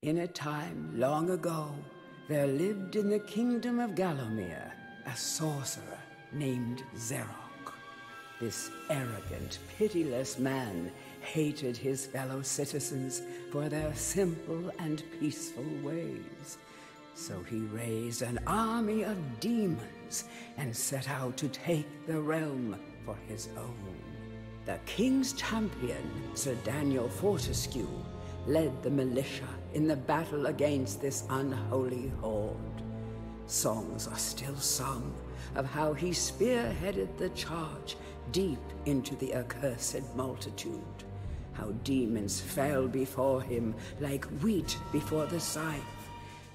In a time long ago, there lived in the kingdom of Gallowmere a sorcerer named Xeroc. This arrogant, pitiless man hated his fellow citizens for their simple and peaceful ways. So he raised an army of demons and set out to take the realm for his own. The king's champion, Sir Daniel Fortescue, led the militia in the battle against this unholy horde. Songs are still sung of how he spearheaded the charge deep into the accursed multitude, how demons fell before him like wheat before the scythe,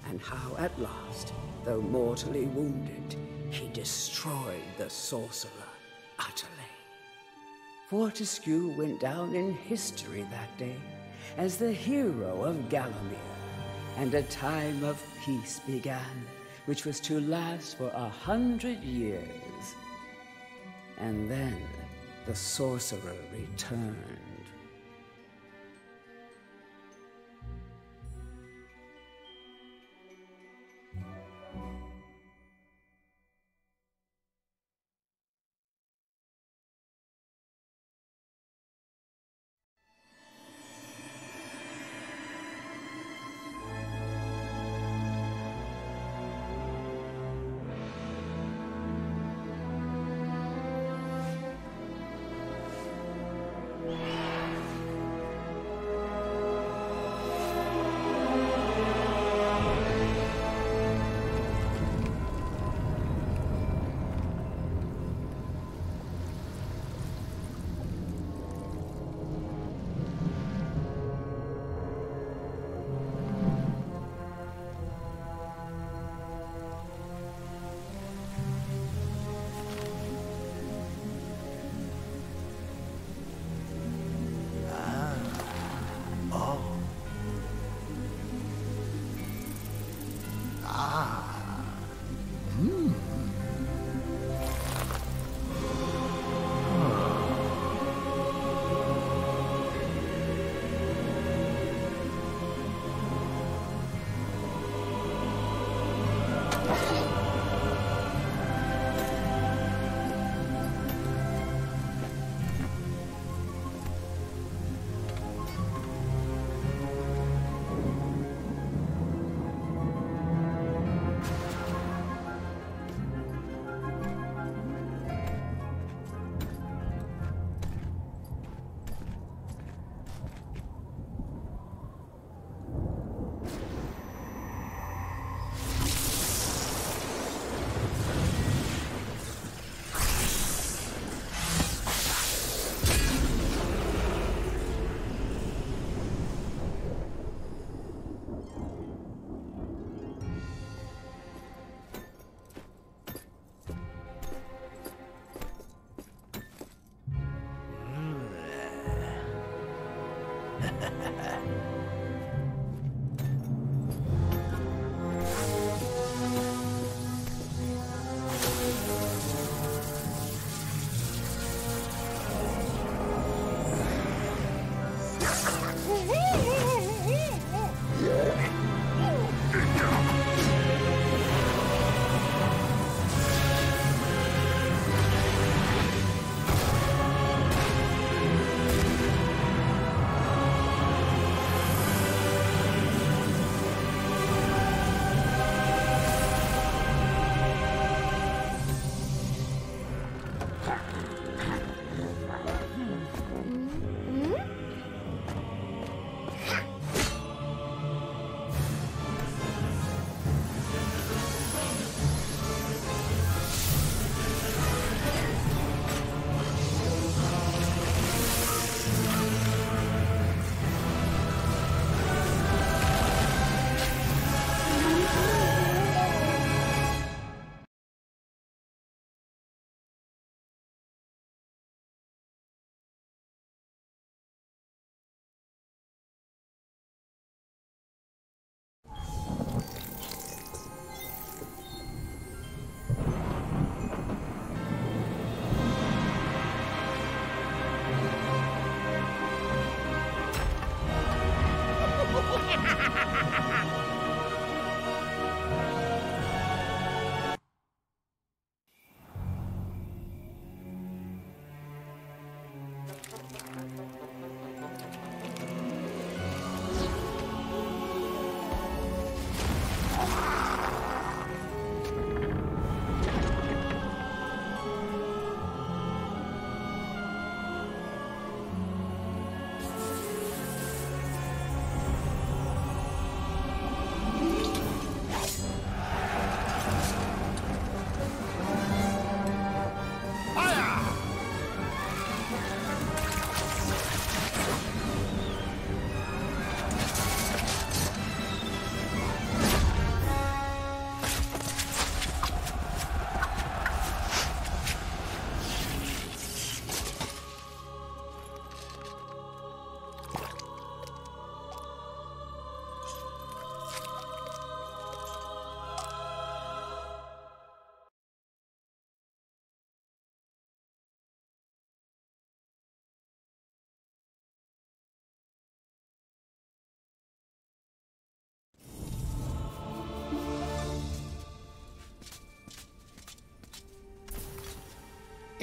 and how at last, though mortally wounded, he destroyed the sorcerer utterly. Fortescue went down in history that day as the hero of Gallowmere, and a time of peace began, which was to last for 100 years. And then the sorcerer returned.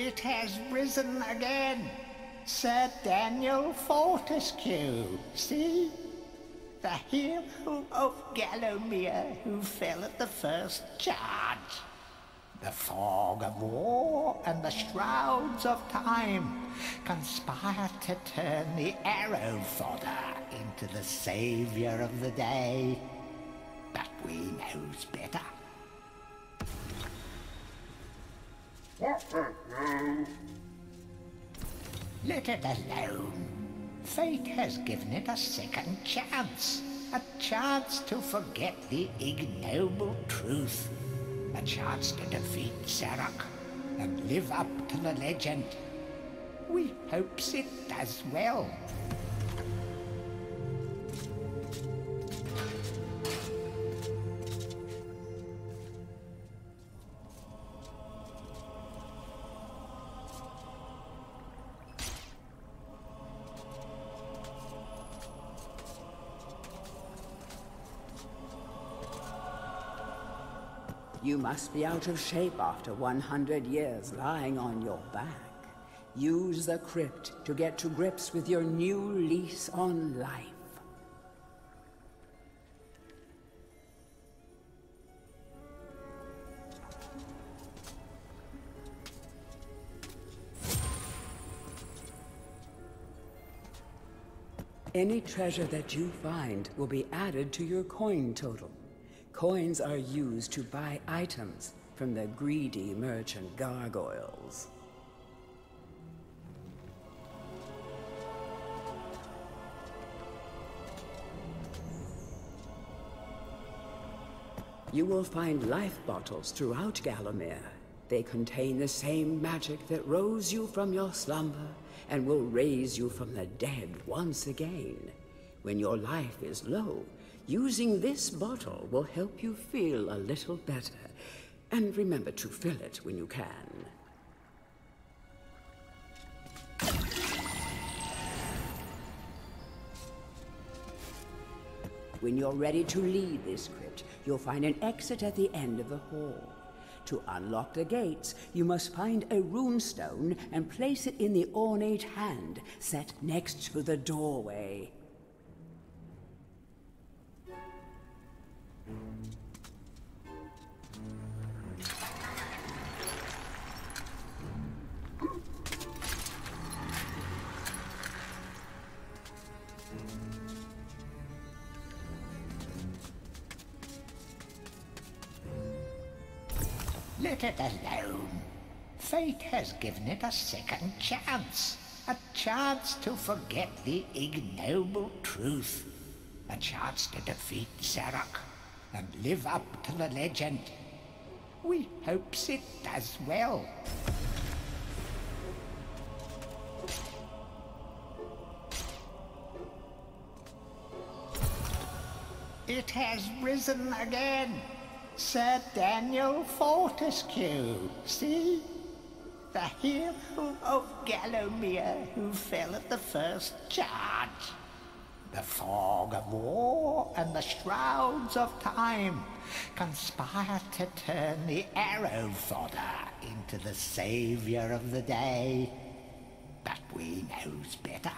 It has risen again. Sir Daniel Fortescue, see? The hero of Gallowmere who fell at the first charge. The fog of war and the shrouds of time conspire to turn the arrow fodder into the saviour of the day. But we knows better. Let it alone. Fate has given it a second chance. A chance to forget the ignoble truth. A chance to defeat ŌĆ£ŌĆØ and live up to the legend. We hopes it does well. You must be out of shape after 100 years lying on your back. Use the crypt to get to grips with your new lease on life. Any treasure that you find will be added to your coin total. Coins are used to buy items from the greedy merchant gargoyles. You will find life bottles throughout Gallowmere. They contain the same magic that rose you from your slumber and will raise you from the dead once again. When your life is low, using this bottle will help you feel a little better. And remember to fill it when you can. When you're ready to leave this crypt, you'll find an exit at the end of the hall. To unlock the gates, you must find a runestone and place it in the ornate hand set next to the doorway. Let it alone. Fate has given it a second chance. A chance to forget the ignoble truth. A chance to defeat ŌĆ£ŌĆØ and live up to the legend. We hopes it does well. It has risen again. Sir Daniel Fortescue, see? The hero of Gallowmere who fell at the first charge. The fog of war and the shrouds of time conspire to turn the arrow fodder into the saviour of the day. But we knows better.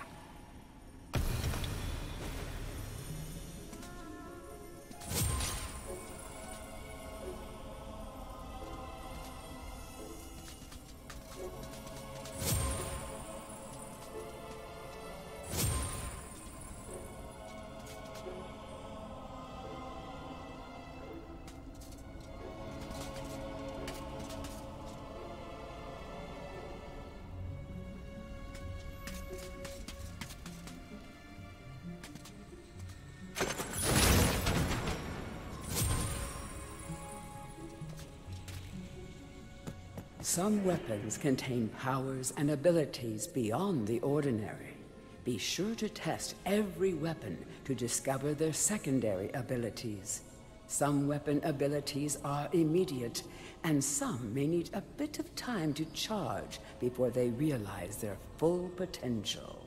Some weapons contain powers and abilities beyond the ordinary. Be sure to test every weapon to discover their secondary abilities. Some weapon abilities are immediate, and some may need a bit of time to charge before they realize their full potential.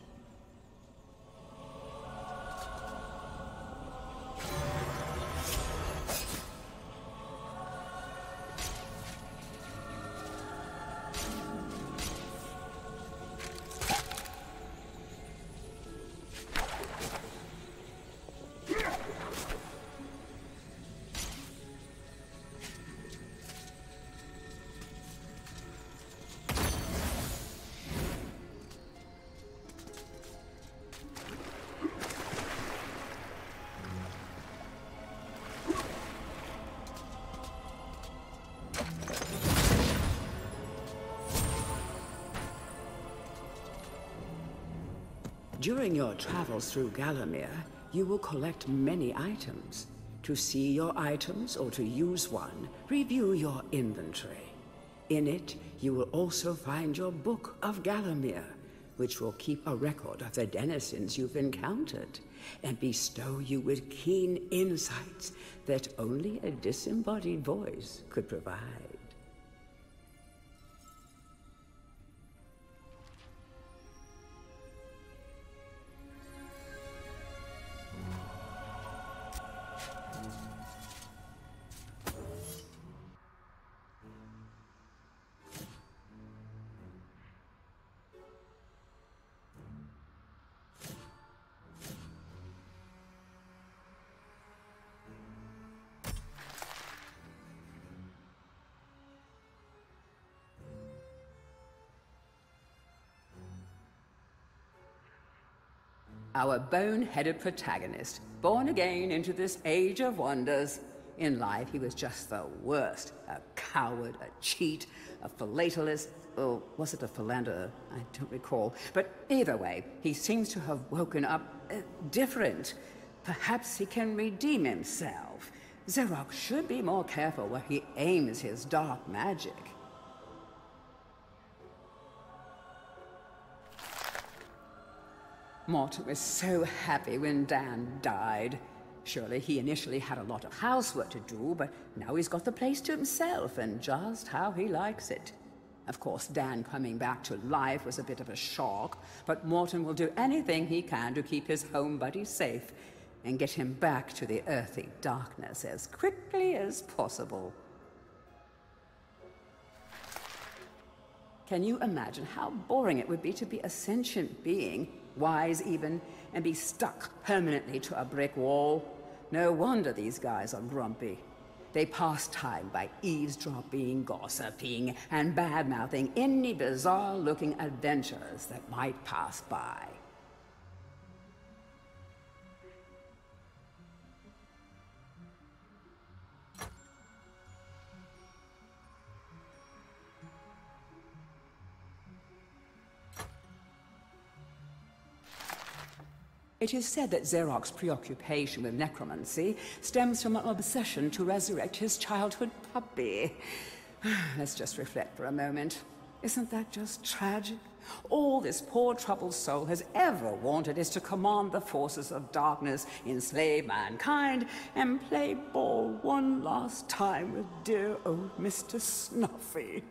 During your travels through Gallowmere, you will collect many items. To see your items or to use one, review your inventory. In it, you will also find your Book of Gallowmere, which will keep a record of the denizens you've encountered and bestow you with keen insights that only a disembodied voice could provide. Our bone-headed protagonist, born again into this age of wonders. In life, he was just the worst. A coward, a cheat, a philatelist, or was it a philanderer? I don't recall. But either way, he seems to have woken up different. Perhaps he can redeem himself. SSᵗᵗ should be more careful where he aims his dark magic. Morton was so happy when Dan died. Surely he initially had a lot of housework to do, but now he's got the place to himself and just how he likes it. Of course, Dan coming back to life was a bit of a shock, but Morton will do anything he can to keep his home buddy safe and get him back to the earthy darkness as quickly as possible. Can you imagine how boring it would be to be a sentient being, wise even, and be stuck permanently to a brick wall? No wonder these guys are grumpy. They pass time by eavesdropping, gossiping, and bad-mouthing any bizarre-looking adventurers that might pass by. It is said that SSᵗᵗ's preoccupation with necromancy stems from an obsession to resurrect his childhood puppy. Let's just reflect for a moment. Isn't that just tragic? All this poor troubled soul has ever wanted is to command the forces of darkness, enslave mankind, and play ball one last time with dear old Mr. Snuffy.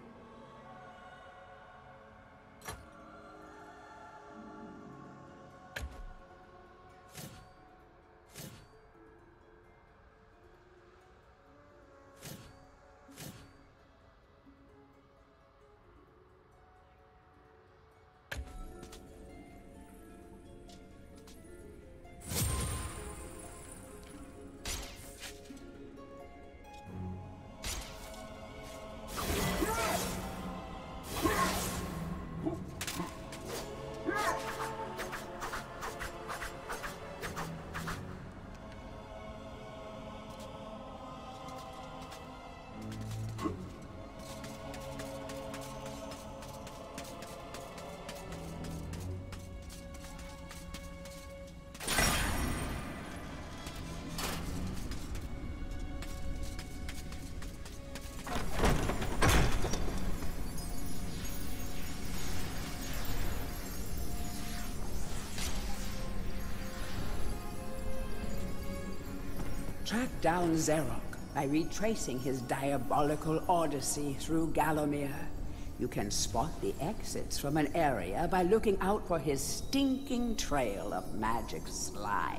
Track down SSᵗᵗ by retracing his diabolical odyssey through Gallowmere. You can spot the exits from an area by looking out for his stinking trail of magic slime.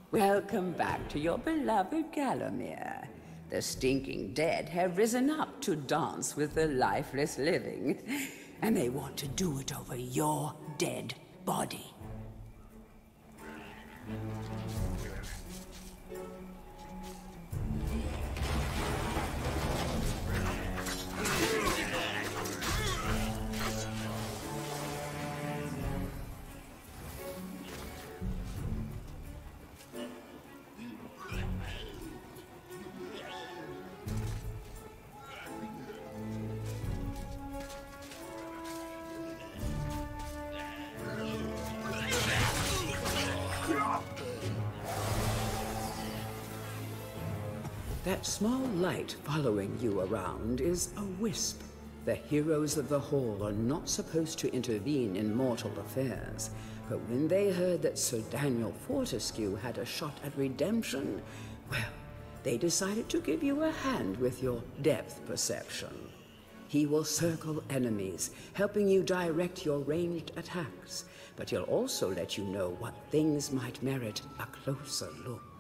Welcome back to your beloved Gallowmere. The stinking dead have risen up to dance with the lifeless living, and they want to do it over your dead body. That small light following you around is a wisp. The heroes of the Hall are not supposed to intervene in mortal affairs, but when they heard that Sir Daniel Fortescue had a shot at redemption, well, they decided to give you a hand with your depth perception. He will circle enemies, helping you direct your ranged attacks, but he'll also let you know what things might merit a closer look.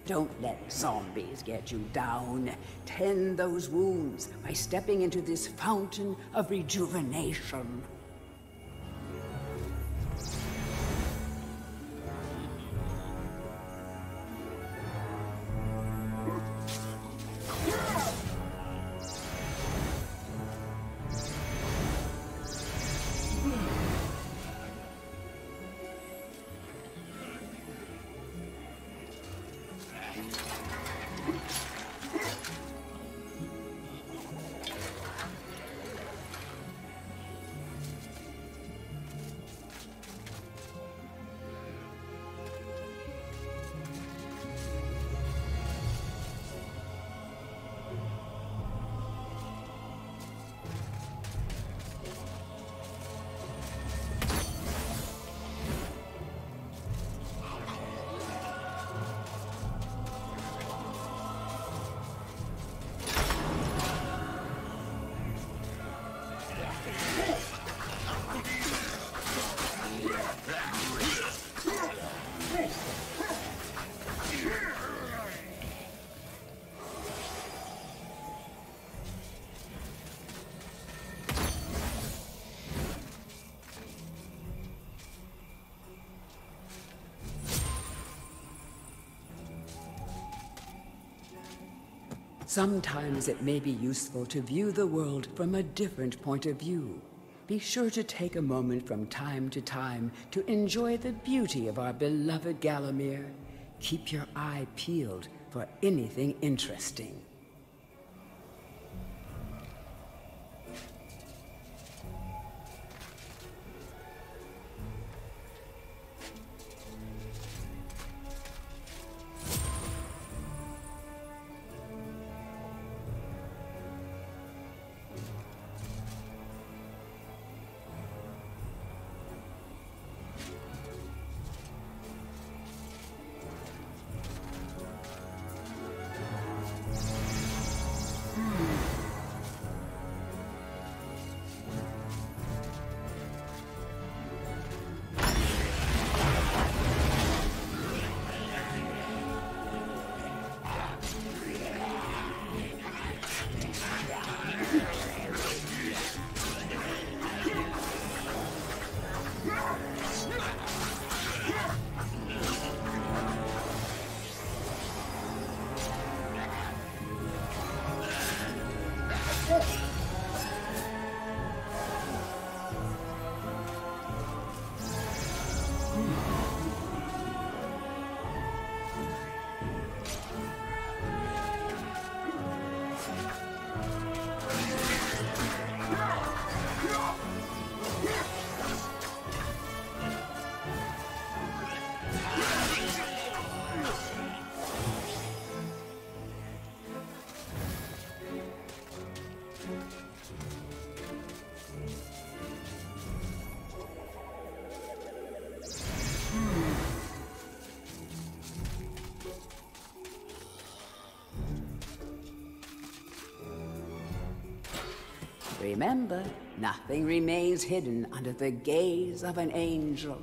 Don't let zombies get you down. Tend those wounds by stepping into this fountain of rejuvenation. Sometimes it may be useful to view the world from a different point of view. Be sure to take a moment from time to time to enjoy the beauty of our beloved Gallowmere. Keep your eye peeled for anything interesting. Remember, nothing remains hidden under the gaze of an angel.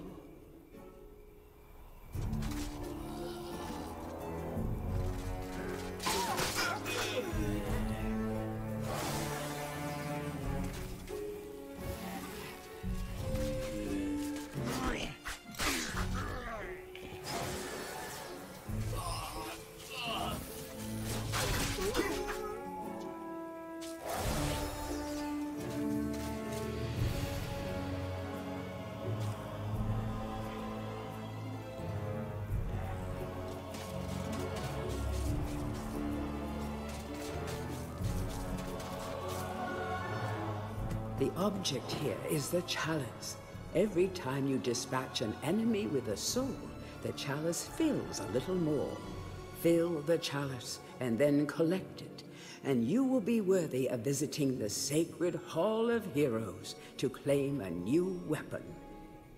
The object here is the chalice. Every time you dispatch an enemy with a soul, the chalice fills a little more. Fill the chalice and then collect it, and you will be worthy of visiting the sacred Hall of Heroes to claim a new weapon.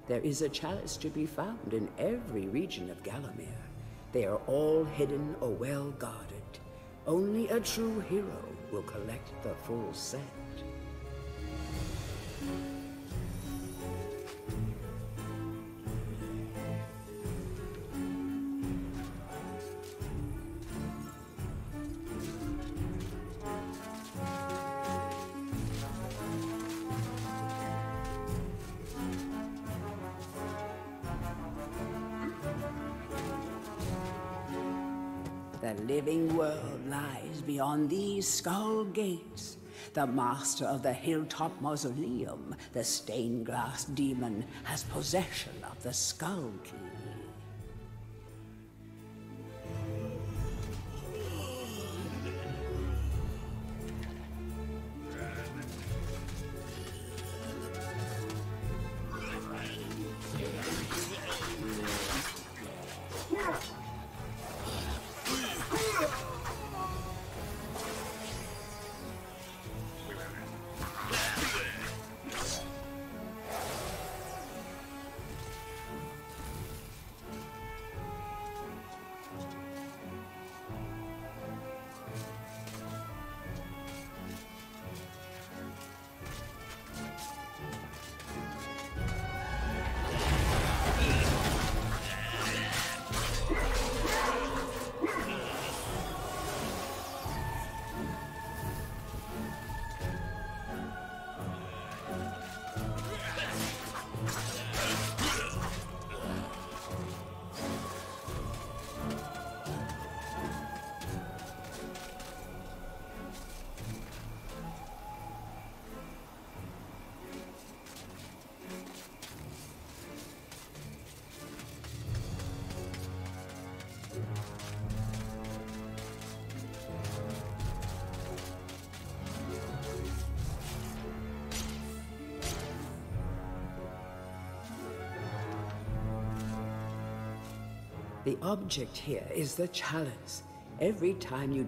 There is a chalice to be found in every region of Gallowmere. They are all hidden or well guarded. Only a true hero will collect the full set. The living world lies beyond these skull gates. The master of the hilltop mausoleum, the stained glass demon, has possession of the skull key. The object here is the chalice. Every time you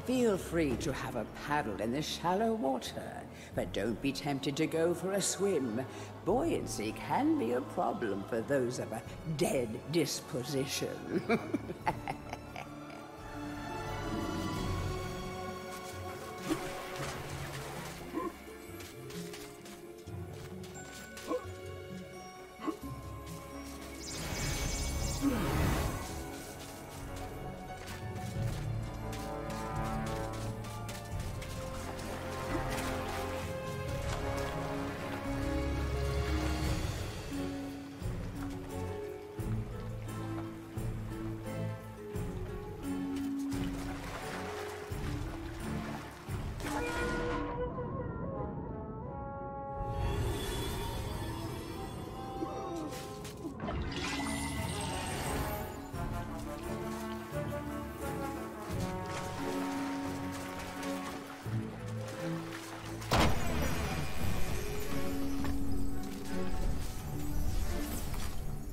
Feel free to have a paddle in the shallow water, but don't be tempted to go for a swim. Buoyancy can be a problem for those of a dead disposition.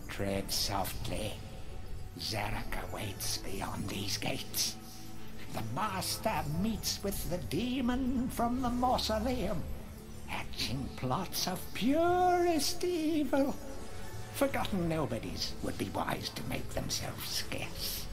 Tread softly. Zarok awaits beyond these gates. The Master meets with the demon from the mausoleum, hatching plots of purest evil. Forgotten nobodies would be wise to make themselves scarce.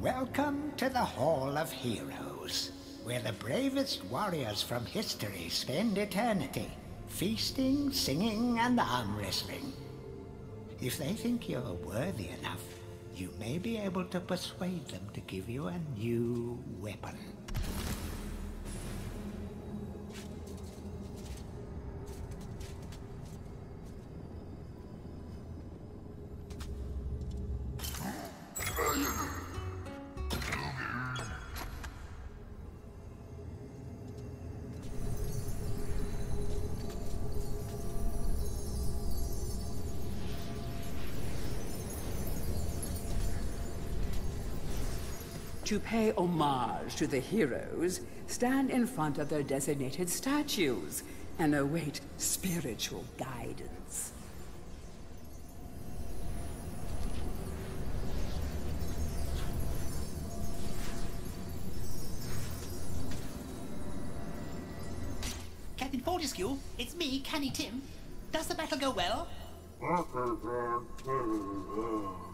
Welcome to the Hall of Heroes, where the bravest warriors from history spend eternity, feasting, singing, and arm wrestling. If they think you're worthy enough, you may be able to persuade them to give you a new weapon. To pay homage to the heroes, stand in front of their designated statues and await spiritual guidance. Captain Fortescue, it's me, µᵐᵉ. Does the battle go well?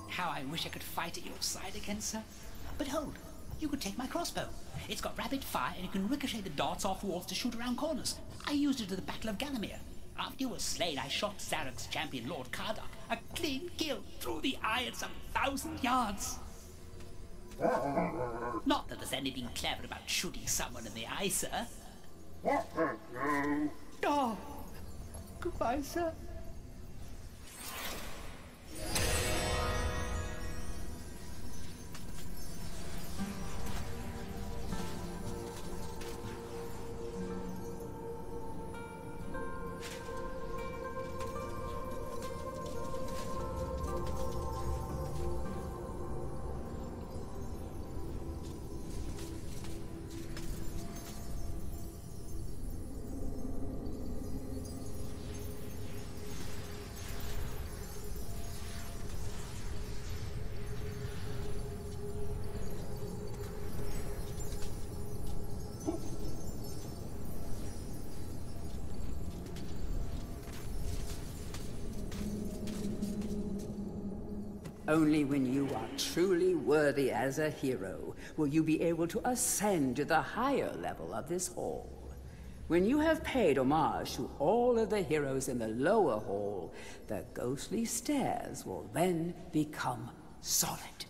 How I wish I could fight at your side again, sir. But hold, you could take my crossbow. It's got rapid fire and it can ricochet the darts off walls to shoot around corners. I used it at the Battle of Gallowmere. After you were slain, I shot Zarok's champion, Lord Cardok, a clean kill through the eye at some 1,000 yards. Not that there's anything clever about shooting someone in the eye, sir. Oh, goodbye, sir. Only when you are truly worthy as a hero will you be able to ascend to the higher level of this hall. When you have paid homage to all of the heroes in the lower hall, the ghostly stairs will then become solid.